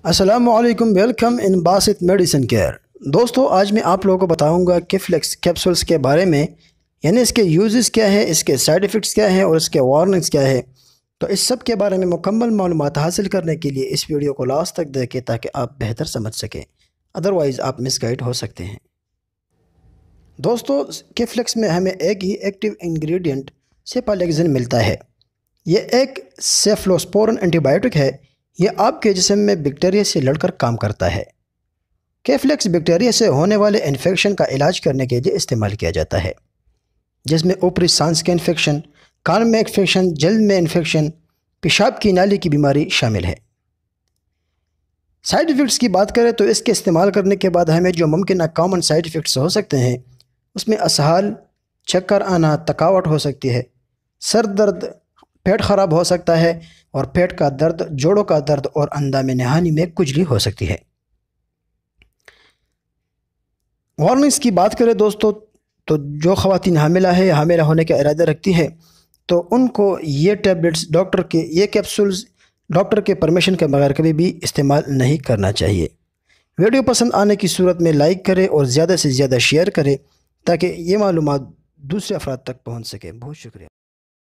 السلام علیکم، welcome in Basit medicine care. دوستو، آج میں آپ لوگوں کو بتاؤں گا کیفلیکس کیپسولز کے بارے میں، یعنی اس کے یوزز کیا ہے، اس کے سائیڈ ایفیکٹس کیا ہیں اور اس کے وارننگز کیا ہے۔ تو اس سب کے بارے میں مکمل معلومات حاصل کرنے کے لیے اس ویڈیو کو لاسٹ تک دیکھیں تاکہ آپ بہتر سمجھ سکیں، ادروائز آپ مس گائیڈ ہو سکتے ہیں۔ دوستو، کیفلیکس میں ہمیں ایک ہی ایکٹیو انگریڈینٹ سیپالیکزن ملتا ہے۔ یہ ایک سیفلوسپورن اینٹی بائیوٹک ہے۔ یہ آپ کے جسم میں بیکٹیریا سے لڑ کر کام کرتا ہے۔ کیفلیکس بیکٹیریا سے ہونے والے انفیکشن کا علاج کرنے کے لیے استعمال کیا جاتا ہے، جس میں اوپری سانس کے انفیکشن، کان میں انفیکشن، جلد میں انفیکشن، پیشاب کی نالی کی بیماری شامل ہے۔ سائیڈ ایفیکٹس کی بات کریں تو اس کے استعمال کرنے کے بعد ہمیں جو ممکنہ کامن سائیڈ ایفیکٹس ہو سکتے ہیں، اس میں اسہال، چکر آنا، تھکاوٹ ہو سکتی ہے، سر درد، پیٹ خراب ہو سکتا ہے، اور پیٹ کا درد، جوڑوں کا درد اور اندام نہانی میں کھجلی ہو سکتی ہے۔ وارننگز کی بات کریں دوستو، تو جو خواتین حاملہ ہے یا حاملہ ہونے کا ارادہ رکھتی ہے تو ان کو یہ ٹیبلٹس یہ کیپسولز ڈاکٹر کے پرمیشن کے بغیر کبھی بھی استعمال نہیں کرنا چاہیے۔ ویڈیو پسند آنے کی صورت میں لائک کریں اور زیادہ سے زیادہ شیئر کریں تاکہ یہ معلومات دوسرے افراد تک پہنچ سکے۔ بہت شکریہ۔